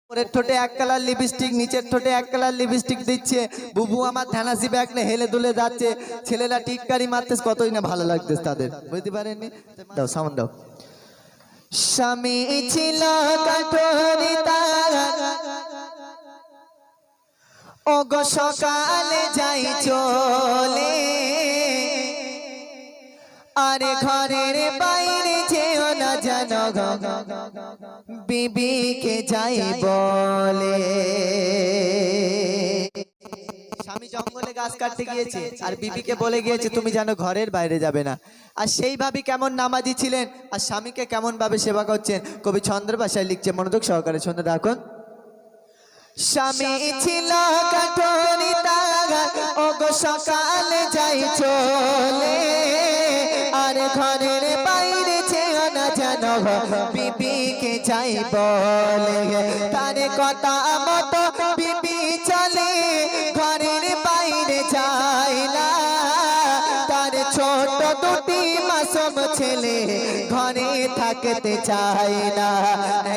ওপরের ঠোঁটে এক কালার লিপস্টিক, নিচের ঠোঁটে এক কালার লিপস্টিক দিচ্ছে। বুবু আমার ধ্যানাসি ব্যাগ নিয়ে হেলে দুলে যাচ্ছে। ছেলেরা টিটকারি মারতেছে, কতই না ভালো লাগতেছে তাদের, বুঝতে পারেননি? দাও সামান দাও। স্বামী ছিল কাঠরি তার, ওগো সকালে যাই চলে, আরে ঘরের বাইরে যেও না জানো গো, বিবিকে যাই বলে। স্বামী জঙ্গলে গাছ কাটতে গিয়েছে আর বিবিকে বলে গিয়েছে তুমি জানো ঘরের বাইরে যাবে না। আর সেই ভাবি কেমন নামাজি ছিলেন আর স্বামীকে কেমন ভাবে সেবা করছেন, কবি ছন্দ ভাষায় লিখছে, মনোযোগ সহকারে ছন্দ রাখুন। স্বামী ছিল কাঠরি তার, ওগো সকালে যাই চলে, আর ঘরের বাইরে যেও না জানো বিবিকে যাই বলে। তার কথা মতো বিবি চলে, ঘরের বাইরে যায় না। তার ছোট দুটি মাসুম ছেলে ঘরে থাকতে চায় না।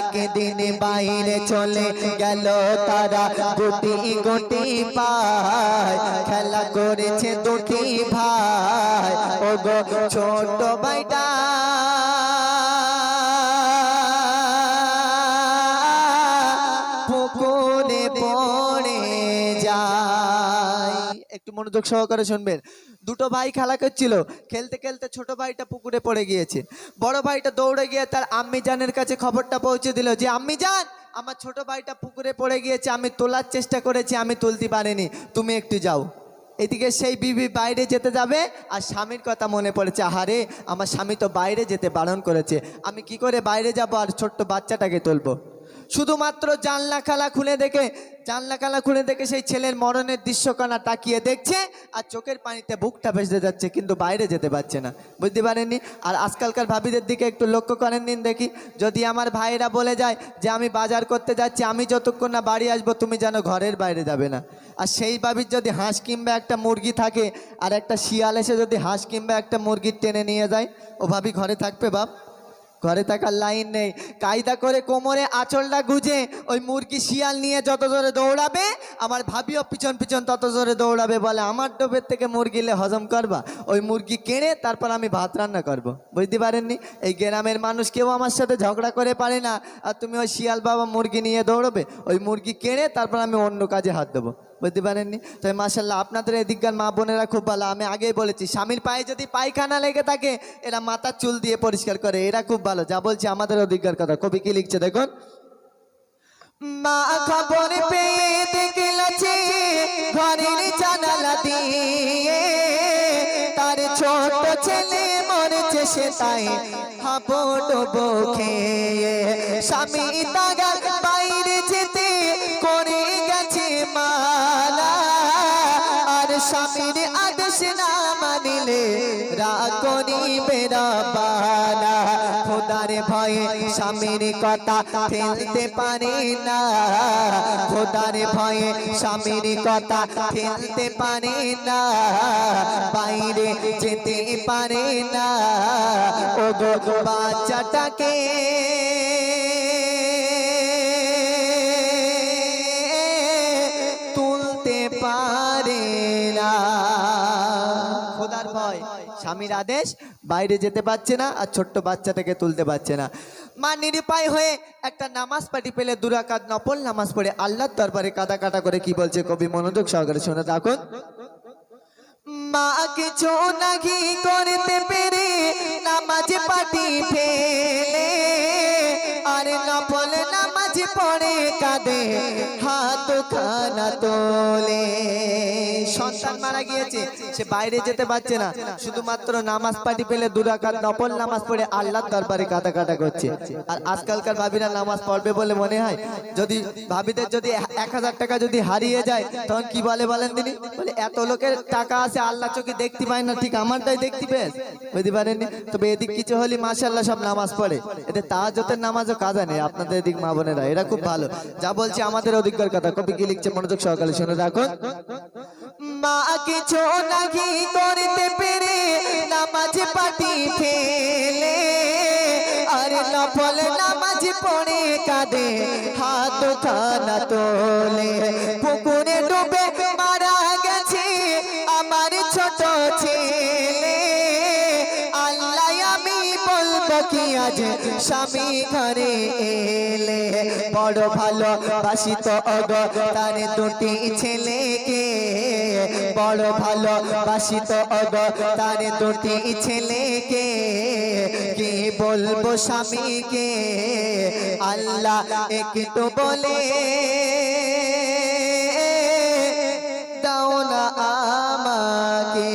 একদিন বাইরে চলে গেল তারা, গুটি গুটি পায় খেলা করেছে দুটি ভাই। ওগো ছোট ভাইটা পুকুরে পড়ে যায়। একটু মনোযোগ সহকারে শুনবেন। দুটো ভাই খেলা করছিল, খেলতে খেলতে ছোট ভাইটা পুকুরে পড়ে গিয়েছে। বড় ভাইটা দৌড়ে গিয়ে তার আম্মি জানের কাছে খবরটা পৌঁছে দিল যে আম্মি জান, আমার ছোট ভাইটা পুকুরে পড়ে গিয়েছে, আমি তোলার চেষ্টা করেছি, আমি তুলতে পারিনি, তুমি একটু যাও। এদিকে সেই বিবি বাইরে যেতে যাবে আর স্বামীর কথা মনে পড়েছে, আহারে আমার স্বামী তো বাইরে যেতে বারণ করেছে, আমি কি করে বাইরে যাব আর ছোট্ট বাচ্চাটাকে তুলবো। শুধুমাত্র জানলা খালা খুলে দেখে সেই ছেলের মরণের দৃশ্যকণা তাকিয়ে দেখছে আর চোখের পানিতে বুকটা ভেসে যাচ্ছে, কিন্তু বাইরে যেতে পারছে না, বুঝতে পারেননি? আর আজকালকার ভাবিদের দিকে একটু লক্ষ্য করেন দিন দেখি, যদি আমার ভাইয়েরা বলে যায় যে আমি বাজার করতে যাচ্ছি, আমি যতক্ষণ না বাড়ি আসবো তুমি যেন ঘরের বাইরে যাবে না। আর সেই ভাবির যদি হাঁস কিংবা একটা মুরগি থাকে আর একটা শিয়াল এসে যদি হাঁস কিংবা একটা মুরগি টেনে নিয়ে যায়, ও ভাবি ঘরে থাকবে? বাপ, ঘরে থাকার লাইন নেই। কায়দা করে কোমরে আঁচলটা গুজে ওই মুরগি শিয়াল নিয়ে যত জোরে দৌড়াবে, আমার ভাবিও পিছন পিছন তত জোরে দৌড়াবে। বলে আমার ডোবের থেকে মুরগিলে হজম করবা, ওই মুরগি কেড়ে তারপর আমি ভাত রান্না করব। বুঝতে পারেননি? এই গ্রামের মানুষ কেউ আমার সাথে ঝগড়া করে পারে না, আর তুমি ওই শিয়াল বাবা মুরগি নিয়ে দৌড়বে, ওই মুরগি কেড়ে তারপর আমি অন্য কাজে হাত দেবো। বুঝতে পারেননি? তো মাশাআল্লাহ আপনাদের এদিককার মা বোনেরা খুব ভালো। আমি আগেই বলেছি, স্বামীর পায়ে যদি পায়খানা লেগে থাকে এরা মাথার চুল দিয়ে পরিষ্কার করে, এরা খুব ভালো। যা বলছি আমাদের অধিকার কথা। কবি কি লিখছে দেখুন, মা খবর পেয়ে দেখলেছে ঘরের জানালা দিয়ে, তার ছোট ছেলে মরেছে সে তাই হাবুডুবু খেয়ে। স্বামী তাগা বাইরে যেতে করে গেছে মালা, আর স্বামীর আদেশ না মানিলে রাগ করিবে রব্বানা। খোদার ভয়ে স্বামীর কথা ফেলতে পারে না, খোদার ভয়ে স্বামীর কথা ফেলতে পারে না, বাইরে যেতে পারে না। ওগো বাচ্চাটাকে তুলতে পারে না। খোদার ভয়, স্বামীর আদেশ, বাইরে যেতে পারছে না আর ছোট্ট বাচ্চাটাকে তুলতে পারছে না। মা নিরুপায় হয়ে একটা নামাজ পাটি পেলে 2 রাকাত নফল নামাজ পড়ে আল্লাহর দরবারে কাদা কাটা করে কি বলছে কবি, মনোযোগ সহকারে শুনে রাখুন। মা কিছু নাহি করতে পেরে নামাজ পাটি ফেলে, আরে নফল নামাজ পড়ে কাঁদে হাত খানা তোলে। সন্তান মারা গিয়েছে, সে বাইরে যেতে পারছে না, শুধুমাত্র নামাজ পাটি পেলে 2 রাকাত নফল নামাজ পড়ে আল্লাহর দরবারে কাদা কাটা করছে। আর আজকালকার ভাবিরা নামাজ পড়বে বলে মনে হয়, যদি ভাবিদের যদি 1000 টাকা যদি হারিয়ে যায় তখন কি বলে বলেন তিনি? বলে এত লোকের টাকা আছে আল্লাহ চোখে দেখতে পায় না, ঠিক আমারটাই দেখতে পেয়েছ। বুঝতে পারেননি? তবে এদিক কিছু হলে মাশাআল্লাহ সব নামাজ পড়ে, এটা তাহাজ্জুদের নামাজও কাজা নেই। আপনাদের এদিক মা বোনেরা এরা খুব ভালো। যা বলছি আমাদের অধিকার কথা। কবি কি লিখছে মনোযোগ সহকারে শুনে রাখুন। মা কিছু নাহি করতে পেরে নামাজ পাটি ফেলে, আর আর নফল নামাজ পড়ে কাঁদে হাত খানা তোলে পুকুরে ডুবে মারা গেছে আমার ছোট ছেলে আল্লাহ আমি বলবো কি আজ স্বামী ঘরে এলে বড় ভালোবাসি তো ওগো তার দুটি ছেলেকে বড় ভালোবাসি তো ওগো তার দুটি ছেলেকে কি বলবো স্বামীকে আল্লাহ একটু বলে দাও না আমাকে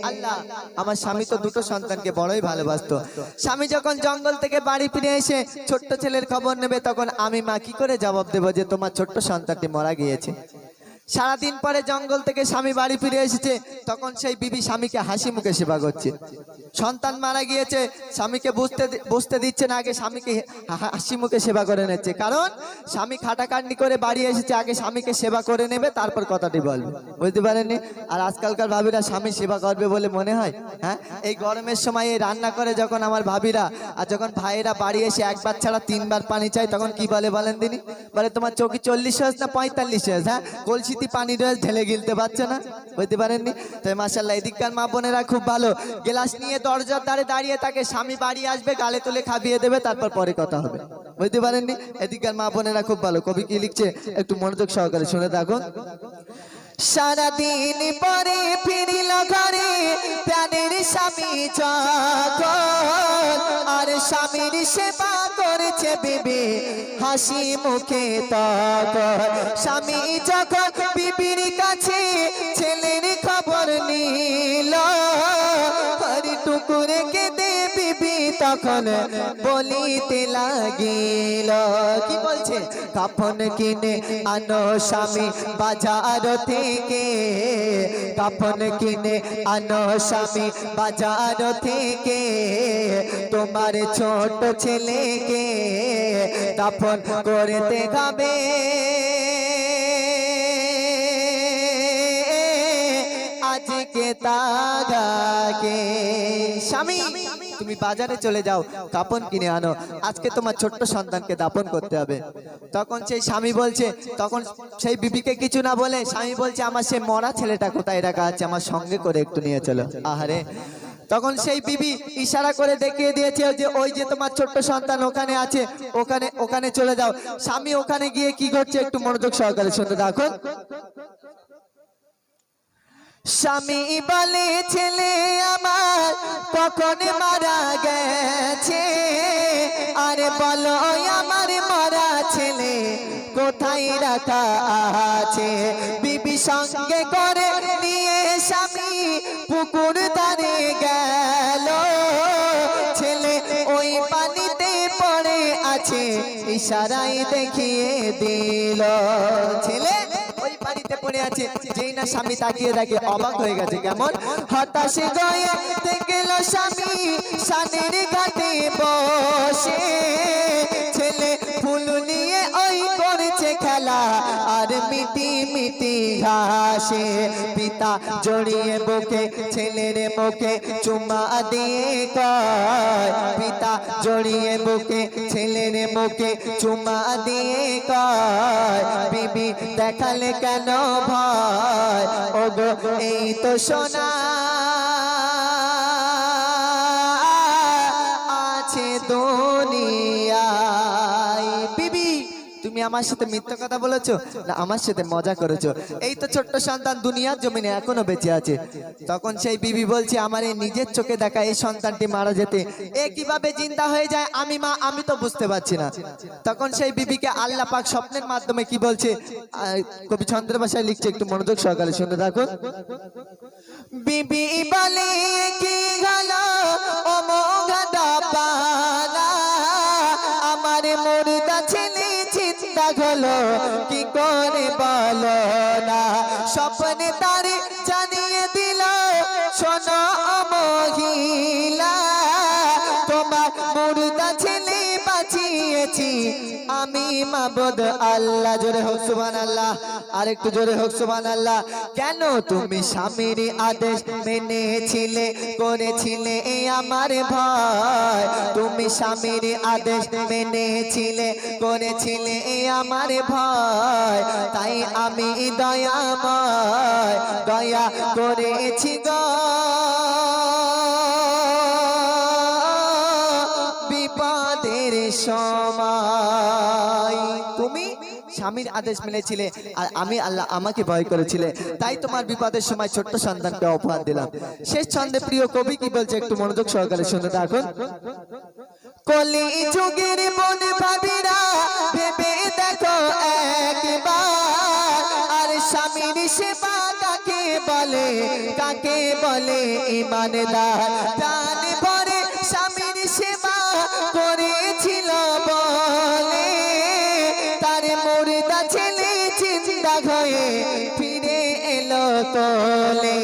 আল্লাহ আমার স্বামী তো দুটো সন্তানকে বড়ই ভালোবাসতো স্বামী যখন জঙ্গল থেকে বাড়ি ফিরে এসে ছোট্ট ছেলের খবর নেবে তখন আমি মা কি করে জবাব দেব যে তোমার ছোট্ট সন্তানটি মারা গিয়েছে সারাদিন পরে জঙ্গল থেকে স্বামী বাড়ি ফিরে এসেছে তখন সেই বিবি স্বামীকে হাসি মুখে সেবা করছে সন্তান মারা গিয়েছে স্বামীকে বুঝতে দিচ্ছে না আগে স্বামীকে হাসি মুখে সেবা করে নিচ্ছে কারণ স্বামী খাটাখাটনি করে বাড়ি এসেছে আগে স্বামীকে সেবা করে নেবে তারপর কথাটি বলবে বুঝতে পারেননি আর আজকালকার ভাবিরা স্বামী সেবা করবে বলে মনে হয় হ্যাঁ এই গরমের সময় এই রান্না করে যখন আমার ভাবিরা আর যখন ভাইয়েরা বাড়ি এসে একবার ছাড়া তিনবার পানি চায় তখন কি বলে বলেন তিনি বলে তোমার চোখে 40 হয়েছে না 45 হয়েছে হ্যাঁ কলসি পানি রয়েছে ঢেলে গিলতে পারছে না বুঝতে পারেননি তাই মাশাআল্লাহ এদিককার মা বোনেরা খুব ভালো গ্লাস নিয়ে দরজার ধারে দাঁড়িয়ে থাকে স্বামী বাড়ি আসবে গালে তুলে খাবিয়ে দেবে তারপর পরে কথা হবে বুঝতে পারেননি এদিককার মা বোনেরা খুব ভালো কবি কি লিখছে একটু মনোযোগ সহকারে শুনে থাকুন সারাদিন পরে ফিরিল ঘরে প্রাণের স্বামী যখন আর স্বামীর সেবা করেছে বিবি হাসি মুখে তখন স্বামী যখন বিবির কাছে ছেলের খবর নিল হরি টুকুরে কেঁদে বিবি তখন বলিতে লাগিল কি বলছে কাফন কিনে আনো স্বামী বাজার থেকে কাফন কিনে আনো স্বামী বাজার থেকে তোমার ছোট ছেলেকে দাফন করতে হবে আজকে তাগাকে স্বামী তুমি বাজারে চলে যাও কাপন কিনে আনো আজকে তোমার ছোট্ট সন্তানকে দাফন করতে হবে তখন সেই স্বামী বলছে তখন সেই বিবিকে কিছু না বলে স্বামী বলছে আমার সেই মরা ছেলেটা কোথায় রাখা আছে আমার সঙ্গে করে একটু নিয়ে চলো আহারে তখন সেই বিবি ইশারা করে দেখিয়ে দিয়েছে যে ওই যে তোমার ছোট্ট সন্তান ওখানে আছে ওখানে চলে যাও স্বামী ওখানে গিয়ে কি করছে একটু মনোযোগ সহকারে শুনতে দেখুন স্বামী বলে ছেলে আমার কখন মারা গেছে আরে বলো আমার মরা ছেলে কোথায় রাখা আছে বিবি সঙ্গে করে নিয়ে স্বামী পুকুর ধারে গেল ছেলে ওই পানিতে পড়ে আছে ইশারায় দেখিয়ে দিল ছেলে ওই পানিতে পড়ে আছে যেই না স্বামী তাকিয়ে দেখে অবাক হয়ে গেছে কেমন হতাশে গয়ে দেখল স্বামী সানের ঘাটে বসে ছেলে ফুল নিয়ে ওই করেছে খেলা আর মিটি মিটি হাসে পিতা জড়িয়ে বুকে ছেলের মুখে চুমা দিয়ে কয় পিতা জড়িয়ে বুকে ছেলের মুখে চুমা দিয়ে কয় বিবি দেখালে কেন ভয় ওগো এই তো সোনা আছে দুনিয়ায় বিবি তুমি আমার সাথে মিথ্যা কথা বলেছো না আমার সাথে মজা করেছো এই তো ছোট্ট সন্তান দুনিয়ার জমিনে এখনো বেঁচে আছে তখন সেই বিবি বলছে আমার এই নিজের চোখে দেখা এই সন্তানটি মারা যেতে এ কিভাবে জিন্দা হয়ে যায় আমি তো বুঝতে পারছি না তখন সেই বিবিকে আল্লাহ পাক স্বপ্নের মাধ্যমে কি বলছে কবি ছন্দের ভাষায় লিখছে একটু মনোযোগ সহকারে শুনে থাকুন বিবি বলে কি হলো ও মোগাদা পালা আমার মুর্দা ছেলে চিন্তা হলো কি করে বলো না স্বপ্নে তারে জানিয়ে দিল শোনো মহিলা তোমার মুর্দা ছেলে বাঁচিয়েছি আমি মা মাবুদ আল্লাহ। জোরে হোক সুবহানাল্লাহ, আর একটু জোরে হোক সুবহানাল্লাহ। কেন তুমি স্বামীর আদেশ মেনেছিলে, করেছিলে আমার ভয়। তুমি স্বামীর আদেশ মেনেছিলে, করেছিলে আমার ভয়। তাই আমি দয়াময় দয়া করেছি গো, বিপদের সময়। তুমি স্বামীর আদেশ মেনেছিলে আর আমি আল্লাহ আমাকে ভয় করেছিলে, তাই তোমার বিপদের সময় ছোট্ট সন্তানকে উপহার দিলাম। শেষ ছন্দে প্রিয় কবি কি বলছে একটু মনোযোগ সহকারে শুনতে থাকুন। কলি যুগের মন ভাবিরা ভেবে দেখো একবার, আর স্বামীর সেবা কাকে বলে, কাকে বলে ইমানদার। প্রাণ ভরে স্বামীর সেবা করেছিল বলে, তার মুর্দা ছেলে জিন্দা হয়ে ফিরে এলো কোলে।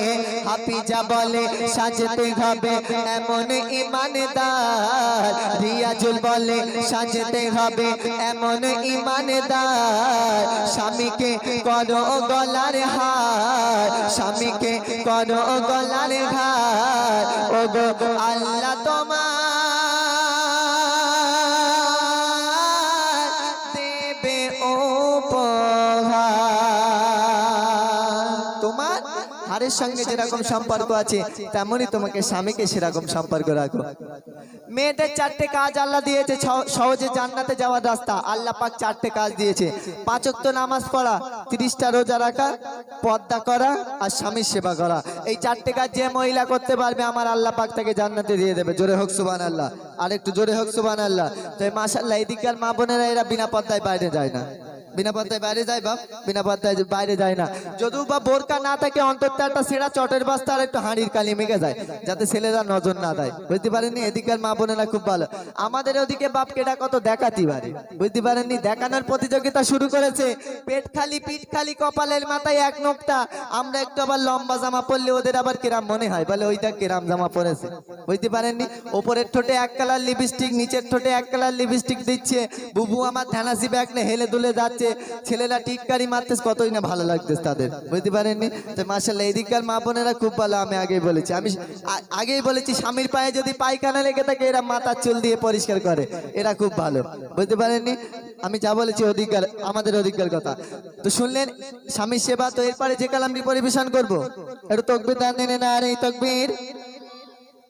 হাফিজা বলে সাজতে হবে এমন ইমানদার, রিয়াজুল বলে সাজতে হবে এমন ইমানদার। স্বামীকে করো গলার হার, স্বামীকে করো গলার হার। ও গো আল্লাহ তোমার দেবে উপহার। তোমার হারের সঙ্গে যেরকম সম্পর্ক আছে তেমনি তোমাকে স্বামীকে সেরকম সম্পর্ক রাখো। মেয়েদের চারটে কাজ আল্লাহ দিয়েছে সহজে জান্নাতে যাওয়ার রাস্তা। আল্লাহ পাক চারটে কাজ দিয়েছে, 5 ওয়াক্ত নামাজ পড়া, 30টা রোজা রাখা, পর্দা করা আর স্বামীর সেবা করা। এই চারটে কাজ যে মহিলা করতে পারবে আমার আল্লাহ পাক তাকে জান্নাতে দিয়ে দেবে। জোরে হোক সুবহানাল্লাহ, আর একটু জোরে হোক সুবহানাল্লাহ। তো মাশাআল্লাহ এদিককার মা বোনেরা এরা বিনা পর্দায় বাইরে যায় না, বিনা পর্দায় বাইরে যায় বাপ, বিনা পর্দায় বাইরে যায় না। যদিও বা বোরকা না থাকে অন্তত একটা সেরা চটের বস্তা আর একটু হাঁড়ির কালি মেখে যায়, যাতে ছেলেরা নজর না দেয়। বুঝতে পারেননি? এদিকের মা বোনেরা খুব ভালো। আমাদের ওদিকে বাপ কেটা কত দেখাতে পারে, বুঝতে পারেননি? দেখানোর প্রতিযোগিতা শুরু করেছে। পেট খালি, পিঠ খালি, কপালের মাথায় এক নোকটা। আমরা একটু আবার লম্বা জামা পরলে ওদের আবার কেরাম মনে হয়, বলে ওইটা কেরাম জামা পরেছে। বুঝতে পারেননি? ওপরের ঠোঁটে এক কালার লিপস্টিক, নিচের ঠোঁটে এক কালার লিপস্টিক দিচ্ছে। বুবু আমার ধ্যানাসি ব্যাগ নিয়ে হেলে দুলে যাচ্ছে, ছেলেরা টিক্কারি মারতেছে, কতই না ভালো লাগতেছে তাদের। বুঝতে পারেননি? তো মাশাআল্লাহ এদিককার মা বোনেরা খুব ভালো। আমি আগেই বলেছি স্বামীর পায়ে যদি পায়খানা লেগে থাকে এরা মাথার চুল দিয়ে পরিষ্কার করে, এরা খুব ভালো। বুঝতে পারেননি? আমি যা বলেছি অধিকার, আমাদের অধিকার কথা তো শুনলেন। স্বামীর সেবা। তো এরপরে যে কালামটি পরিবেশন করবো একটু তকবীর দান দেন, না আর এই তকবীর।